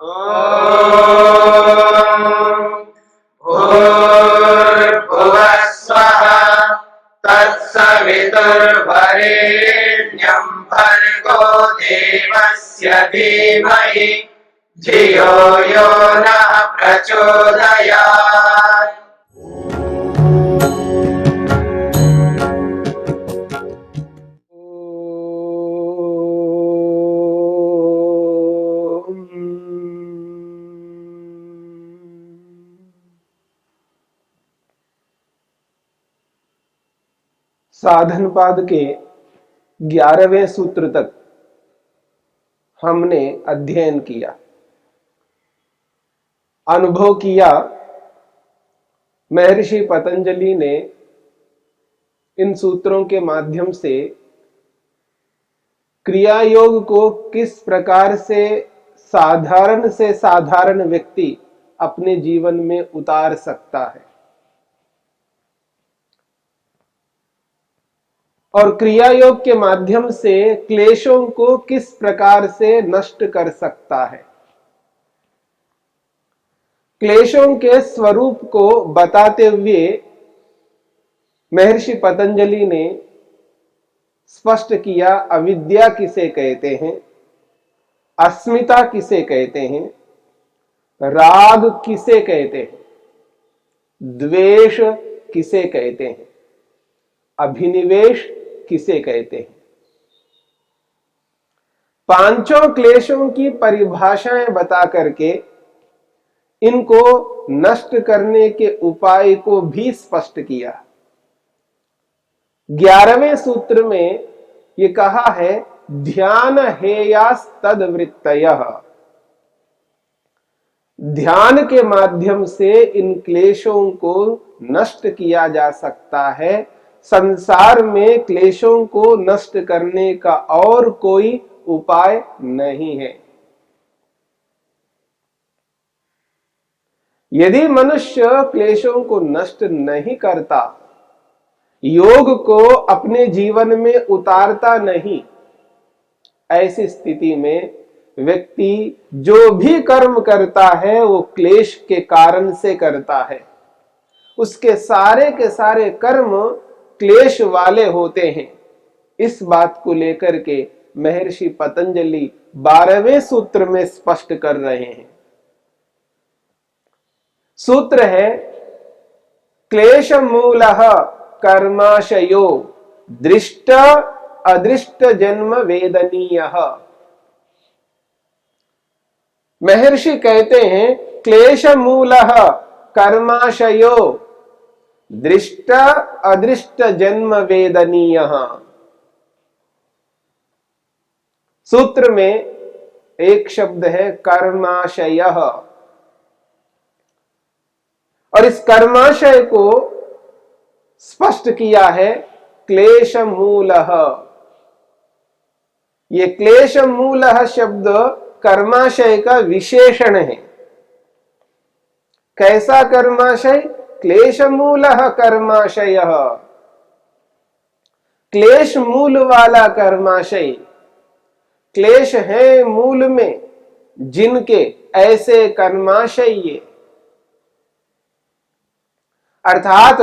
भूर्भुवः स्वः तत्सवितुर्वरेण्यं भर्गो देवस्य धीमहि धियो यो नः प्रचोदयात्। साधन पाद के 11वें सूत्र तक हमने अध्ययन किया, अनुभव किया। महर्षि पतंजलि ने इन सूत्रों के माध्यम से क्रिया योग को किस प्रकार से साधारण व्यक्ति अपने जीवन में उतार सकता है और क्रिया योग के माध्यम से क्लेशों को किस प्रकार से नष्ट कर सकता है। क्लेशों के स्वरूप को बताते हुए महर्षि पतंजलि ने स्पष्ट किया, अविद्या किसे कहते हैं, अस्मिता किसे कहते हैं, राग किसे कहते हैं, द्वेष किसे कहते हैं, अभिनिवेश किसे कहते हैं। पांचों क्लेशों की परिभाषाएं बता करके इनको नष्ट करने के उपाय को भी स्पष्ट किया। 11वें सूत्र में ये कहा है, ध्यान हेयास तद्वृत्तयः। ध्यान के माध्यम से इन क्लेशों को नष्ट किया जा सकता है। संसार में क्लेशों को नष्ट करने का और कोई उपाय नहीं है। यदि मनुष्य क्लेशों को नष्ट नहीं करता, योग को अपने जीवन में उतारता नहीं, ऐसी स्थिति में व्यक्ति जो भी कर्म करता है वो क्लेश के कारण से करता है। उसके सारे के सारे कर्म क्लेश वाले होते हैं। इस बात को लेकर के महर्षि पतंजलि 12वें सूत्र में स्पष्ट कर रहे हैं। सूत्र है, क्लेश मूलः कर्माशयो दृष्ट अदृष्ट जन्म वेदनीयः। महर्षि कहते हैं, क्लेश मूलः कर्माशयो दृष्ट अदृष्ट जन्म वेदनीयः। सूत्र में एक शब्द है कर्माशयः, और इस कर्माशय को स्पष्ट किया है क्लेश मूलः। ये क्लेश मूलः शब्द कर्माशय का विशेषण है। कैसा कर्माशय? क्लेश मूलः कर्माशयः, क्लेश मूल वाला कर्माशय। क्लेश है मूल में जिनके, ऐसे कर्माशय। अर्थात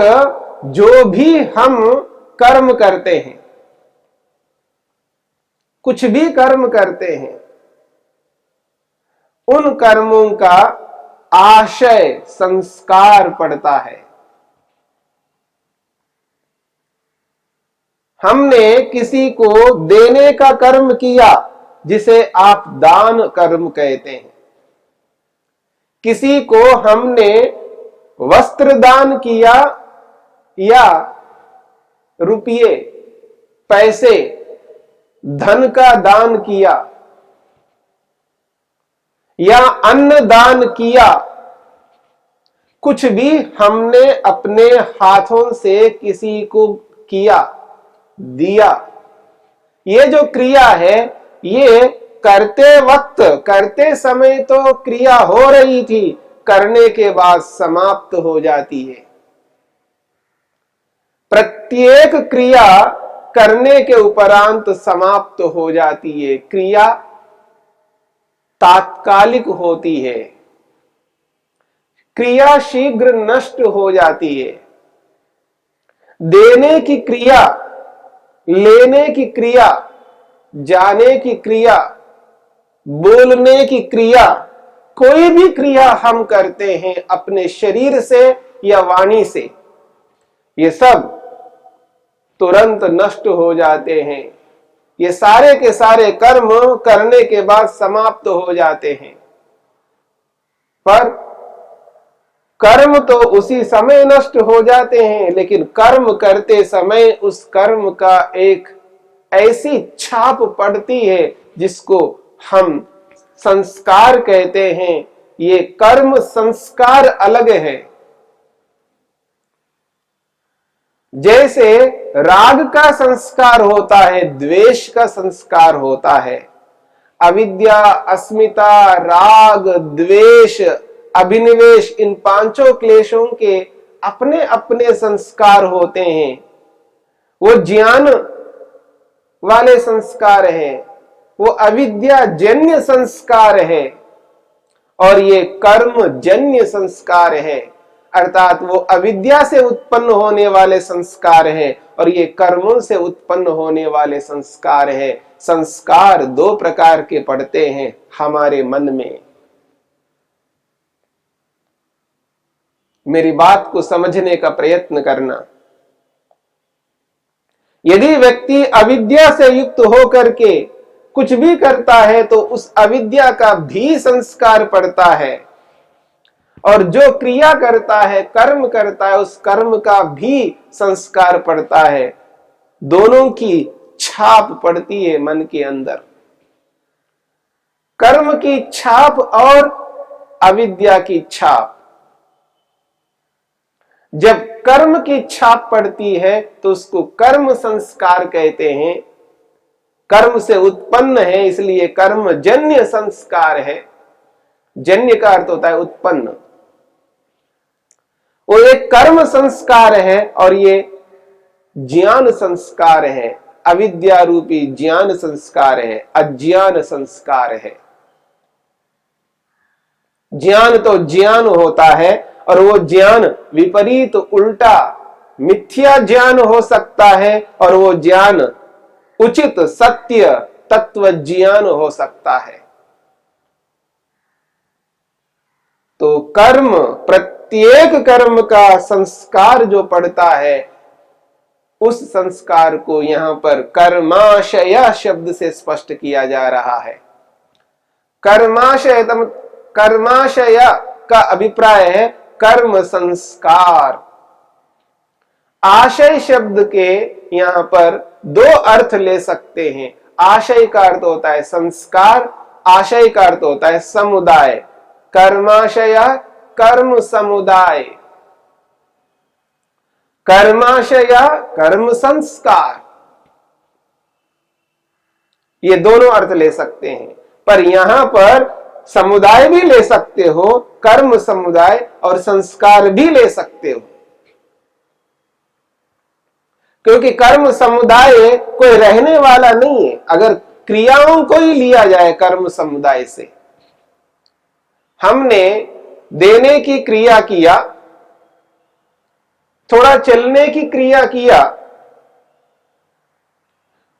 जो भी हम कर्म करते हैं, कुछ भी कर्म करते हैं, उन कर्मों का आशय संस्कार पड़ता है। हमने किसी को देने का कर्म किया, जिसे आप दान कर्म कहते हैं। किसी को हमने वस्त्र दान किया या रुपये, पैसे, धन का दान किया या अन्न दान किया, कुछ भी हमने अपने हाथों से किसी को किया, दिया, ये जो क्रिया है, ये करते वक्त, करते समय तो क्रिया हो रही थी, करने के बाद समाप्त हो जाती है। प्रत्येक क्रिया करने के उपरांत समाप्त हो जाती है। क्रिया तात्कालिक होती है, क्रिया शीघ्र नष्ट हो जाती है। देने की क्रिया, लेने की क्रिया, जाने की क्रिया, बोलने की क्रिया, कोई भी क्रिया हम करते हैं अपने शरीर से या वाणी से, ये सब तुरंत नष्ट हो जाते हैं। ये सारे के सारे कर्म करने के बाद समाप्त हो जाते हैं। पर कर्म तो उसी समय नष्ट हो जाते हैं, लेकिन कर्म करते समय उस कर्म का एक ऐसी छाप पड़ती है जिसको हम संस्कार कहते हैं। ये कर्म संस्कार अलग है। जैसे राग का संस्कार होता है, द्वेष का संस्कार होता है। अविद्या, अस्मिता, राग, द्वेष, अभिनिवेश, इन पांचों क्लेशों के अपने अपने संस्कार होते हैं। वो ज्ञान वाले संस्कार हैं, वो अविद्या जन्य संस्कार है, और ये कर्म जन्य संस्कार है। अर्थात वो अविद्या से उत्पन्न होने वाले संस्कार हैं और ये कर्मों से उत्पन्न होने वाले संस्कार है। संस्कार दो प्रकार के पड़ते हैं हमारे मन में। मेरी बात को समझने का प्रयत्न करना। यदि व्यक्ति अविद्या से युक्त होकर के कुछ भी करता है तो उस अविद्या का भी संस्कार पड़ता है, और जो क्रिया करता है, कर्म करता है, उस कर्म का भी संस्कार पड़ता है। दोनों की छाप पड़ती है मन के अंदर। कर्म की छाप और अविद्या की छाप। जब कर्म की छाप पड़ती है तो उसको कर्म संस्कार कहते हैं। कर्म से उत्पन्न है, इसलिए कर्म जन्य संस्कार है। जन्य का अर्थ होता है उत्पन्न। वो एक कर्म संस्कार है और ये ज्ञान संस्कार है। अविद्या रूपी ज्ञान संस्कार है, अज्ञान संस्कार है। ज्ञान तो ज्ञान होता है, और वो ज्ञान विपरीत, उल्टा, मिथ्या ज्ञान हो सकता है, और वो ज्ञान उचित, सत्य, तत्व ज्ञान हो सकता है। तो कर्म, प्रत्येक कर्म का संस्कार जो पड़ता है, उस संस्कार को यहां पर कर्माशय शब्द से स्पष्ट किया जा रहा है। कर्माशय का अभिप्राय है कर्म संस्कार। आशय शब्द के यहां पर दो अर्थ ले सकते हैं। आशय का अर्थ होता है संस्कार, आशय का अर्थ होता है समुदाय। कर्माशय, कर्म समुदाय। कर्माशय, कर्म संस्कार, ये दोनों अर्थ ले सकते हैं। पर यहां पर समुदाय भी ले सकते हो, कर्म समुदाय, और संस्कार भी ले सकते हो, क्योंकि कर्म समुदाय कोई रहने वाला नहीं है। अगर क्रियाओं को ही लिया जाए कर्म समुदाय से, हमने देने की क्रिया किया, थोड़ा चलने की क्रिया किया,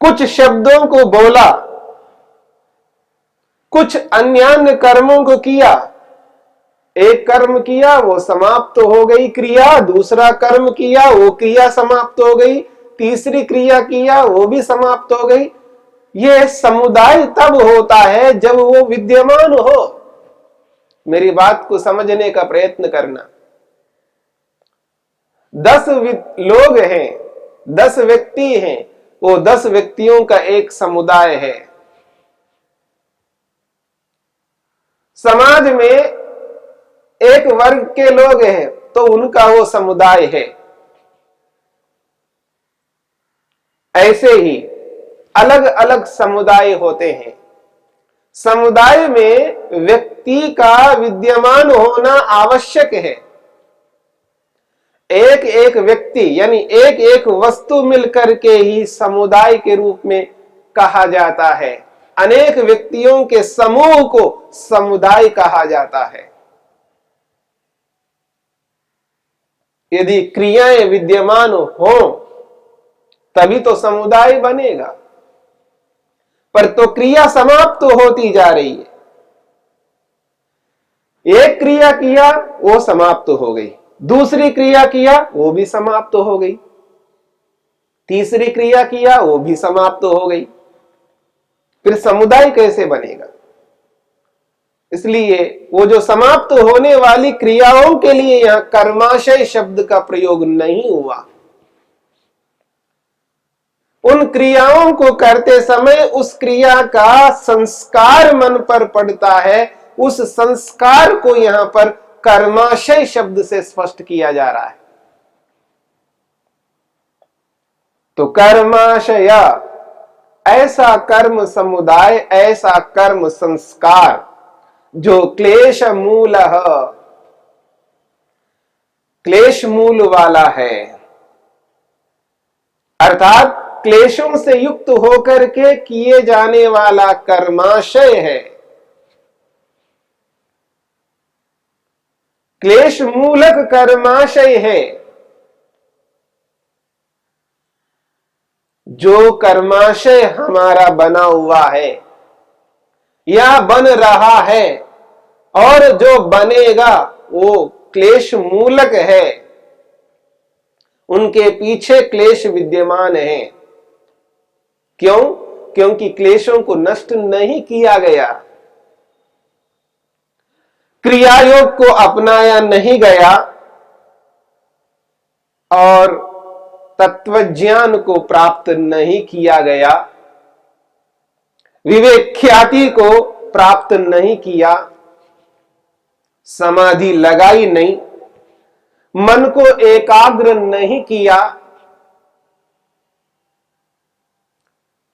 कुछ शब्दों को बोला, कुछ अन्य कर्मों को किया। एक कर्म किया, वो समाप्त हो गई क्रिया। दूसरा कर्म किया, वो क्रिया समाप्त हो गई। तीसरी क्रिया किया, वो भी समाप्त हो गई। ये समुदाय तब होता है जब वो विद्यमान हो। मेरी बात को समझने का प्रयत्न करना। 10 लोग हैं, 10 व्यक्ति हैं, वो 10 व्यक्तियों का एक समुदाय है। समाज में एक वर्ग के लोग हैं तो उनका वो समुदाय है। ऐसे ही अलग अलग समुदाय होते हैं। समुदाय में व्यक्ति का विद्यमान होना आवश्यक है। एक एक व्यक्ति यानी एक एक वस्तु मिलकर के ही समुदाय के रूप में कहा जाता है। अनेक व्यक्तियों के समूह को समुदाय कहा जाता है। यदि क्रियाएं विद्यमान हो तभी तो समुदाय बनेगा, पर तो क्रिया समाप्त तो होती जा रही है। एक क्रिया किया वो समाप्त हो गई, दूसरी क्रिया किया वो भी समाप्त हो गई, तीसरी क्रिया किया वो भी समाप्त हो गई, फिर समुदाय कैसे बनेगा? इसलिए वो जो समाप्त होने वाली क्रियाओं के लिए यहां कर्माशय शब्द का प्रयोग नहीं हुआ। उन क्रियाओं को करते समय उस क्रिया का संस्कार मन पर पड़ता है, उस संस्कार को यहां पर कर्माशय शब्द से स्पष्ट किया जा रहा है। तो कर्माशय ऐसा कर्म समुदाय, ऐसा कर्म संस्कार जो क्लेश मूल वाला है, अर्थात क्लेशों से युक्त होकर के किए जाने वाला कर्माशय है। क्लेश मूलक कर्माशय है। जो कर्माशय हमारा बना हुआ है या बन रहा है और जो बनेगा वो क्लेश मूलक है, उनके पीछे क्लेश विद्यमान है। क्यों? क्योंकि क्लेशों को नष्ट नहीं किया गया, क्रियायोग को अपनाया नहीं गया और तत्वज्ञान को प्राप्त नहीं किया गया, विवेक ख्याति को प्राप्त नहीं किया, समाधि लगाई नहीं, मन को एकाग्र नहीं किया,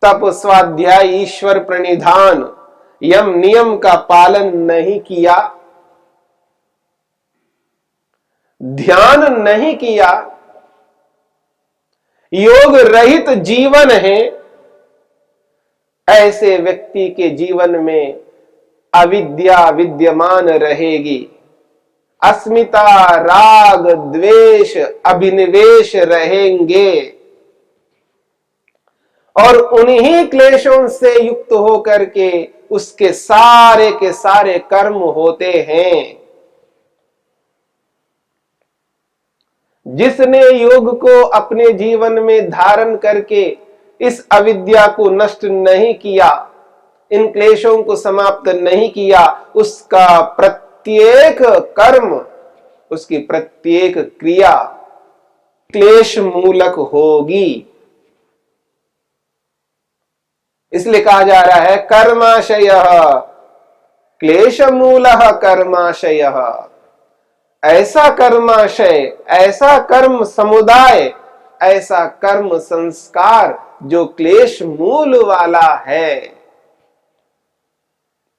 तप स्वाध्याय ईश्वर प्रणिधान यम नियम का पालन नहीं किया, ध्यान नहीं किया, योग रहित जीवन है, ऐसे व्यक्ति के जीवन में अविद्या विद्यमान रहेगी, अस्मिता राग द्वेष अभिनिवेश रहेंगे और उन्हीं क्लेशों से युक्त होकर के उसके सारे के सारे कर्म होते हैं। जिसने योग को अपने जीवन में धारण करके इस अविद्या को नष्ट नहीं किया, इन क्लेशों को समाप्त नहीं किया, उसका प्रत्येक कर्म, उसकी प्रत्येक क्रिया क्लेश मूलक होगी। इसलिए कहा जा रहा है कर्माशय क्लेश मूलः कर्माशय। ऐसा कर्माशय, ऐसा कर्म समुदाय, ऐसा कर्म संस्कार जो क्लेश मूल वाला है,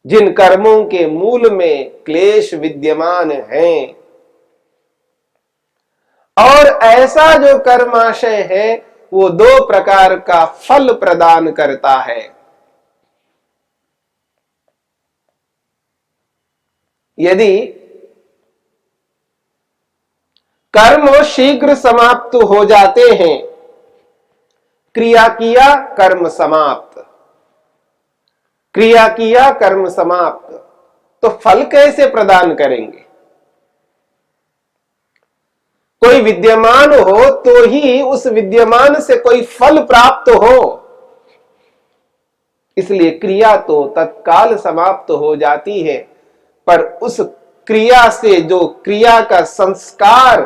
जिन कर्मों के मूल में क्लेश विद्यमान हैं, और ऐसा जो कर्माशय है वो दो प्रकार का फल प्रदान करता है। यदि कर्म शीघ्र समाप्त हो जाते हैं, क्रिया किया कर्म समाप्त, क्रिया किया कर्म समाप्त, तो फल कैसे प्रदान करेंगे? कोई विद्यमान हो तो ही उस विद्यमान से कोई फल प्राप्त हो। इसलिए क्रिया तो तत्काल समाप्त हो जाती है, पर उस क्रिया से जो क्रिया का संस्कार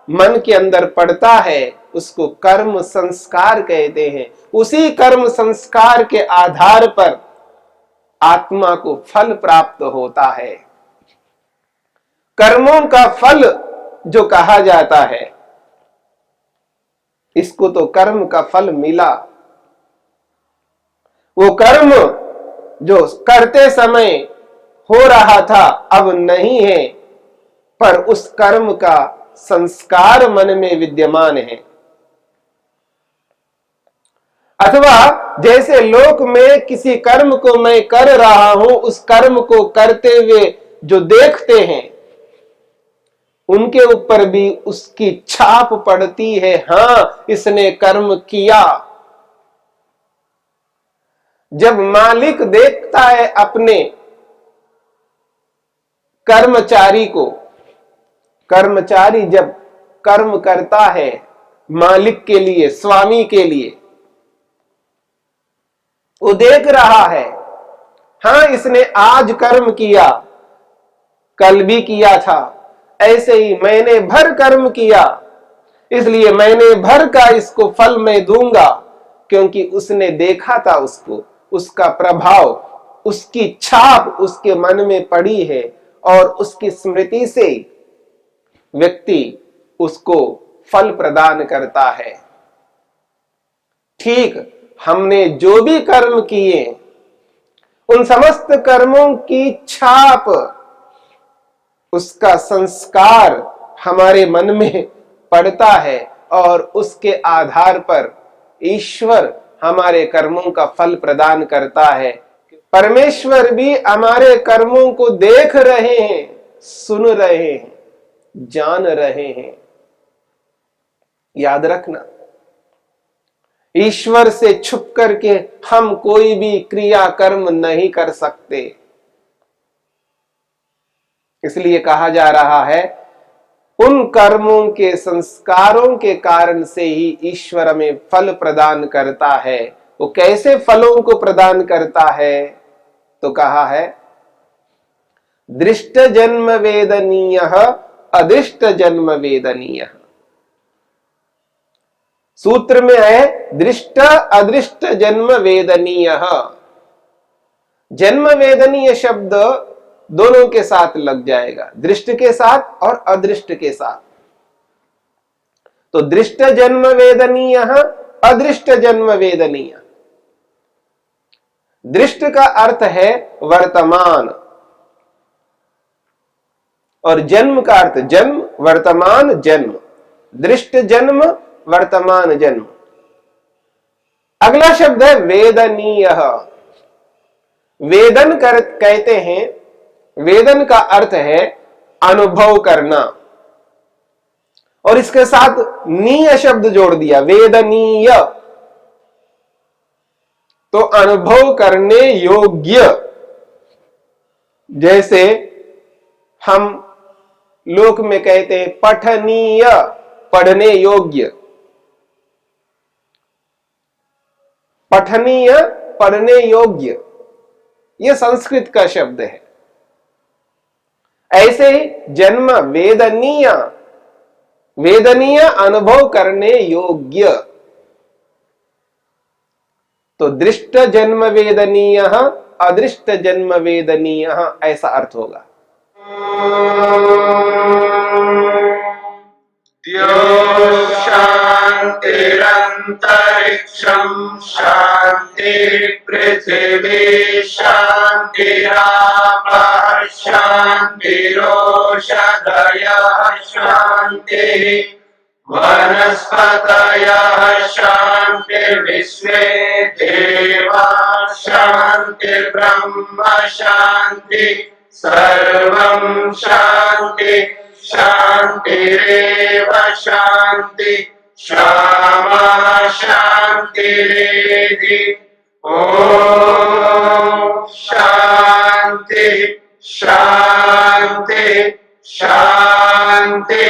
मन के अंदर पड़ता है उसको कर्म संस्कार कहते हैं। उसी कर्म संस्कार के आधार पर आत्मा को फल प्राप्त होता है। कर्मों का फल जो कहा जाता है, इसको तो कर्म का फल मिला। वो कर्म जो करते समय हो रहा था अब नहीं है, पर उस कर्म का संस्कार मन में विद्यमान है। अथवा जैसे लोक में किसी कर्म को मैं कर रहा हूं, उस कर्म को करते हुए जो देखते हैं उनके ऊपर भी उसकी छाप पड़ती है, हां इसने कर्म किया। जब मालिक देखता है अपने कर्मचारी को, कर्मचारी जब कर्म करता है मालिक के लिए, स्वामी के लिए, वो देख रहा है, हां इसने आज कर्म किया, कल भी किया था, ऐसे ही महीने भर कर्म किया, इसलिए महीने भर का इसको फल मैं दूंगा, क्योंकि उसने देखा था उसको, उसका प्रभाव, उसकी छाप उसके मन में पड़ी है और उसकी स्मृति से व्यक्ति उसको फल प्रदान करता है। ठीक हमने जो भी कर्म किए, उन समस्त कर्मों की छाप, उसका संस्कार हमारे मन में पड़ता है और उसके आधार पर ईश्वर हमारे कर्मों का फल प्रदान करता है। परमेश्वर भी हमारे कर्मों को देख रहे हैं, सुन रहे हैं, जान रहे हैं। याद रखना, ईश्वर से छुप करके हम कोई भी क्रिया कर्म नहीं कर सकते। इसलिए कहा जा रहा है, उन कर्मों के संस्कारों के कारण से ही ईश्वर हमें फल प्रदान करता है। वो कैसे फलों को प्रदान करता है? तो कहा है, दृष्ट जन्म वेदनीय, अदृष्ट जन्म वेदनीय। सूत्र में है दृष्ट अदृष्ट जन्म वेदनीय। जन्म वेदनीय शब्द दोनों के साथ लग जाएगा, दृष्ट के साथ और अदृष्ट के साथ। तो दृष्ट जन्म वेदनीय, अदृष्ट जन्म वेदनीय। दृष्ट का अर्थ है वर्तमान और जन्म का अर्थ जन्म, वर्तमान जन्म। दृष्ट जन्म, वर्तमान जन्म। अगला शब्द है वेदनीय। वेदन कहते हैं, वेदन का अर्थ है अनुभव करना, और इसके साथ नीय शब्द जोड़ दिया, वेदनीय, तो अनुभव करने योग्य। जैसे हम लोक में कहते हैं पठनीय, पढ़ने योग्य। पठनीय, पढ़ने योग्य, यह संस्कृत का शब्द है। ऐसे ही जन्म वेदनीय, वेदनीय अनुभव करने योग्य। तो दृष्ट जन्म वेदनीय, अदृष्ट जन्म वेदनीय, ऐसा अर्थ होगा। शांतिरंतरिक्षं शांति पृथिवी शांतिरापः शांतिरोषधयः शांतिः वनस्पतयः शांतिर्विश्वे देवाः शांतिर्ब्रह्म शांति सर्वं शांति शांतिरेव शांति क्षमा शांतिरेधि। ओम शांति शांति शांति।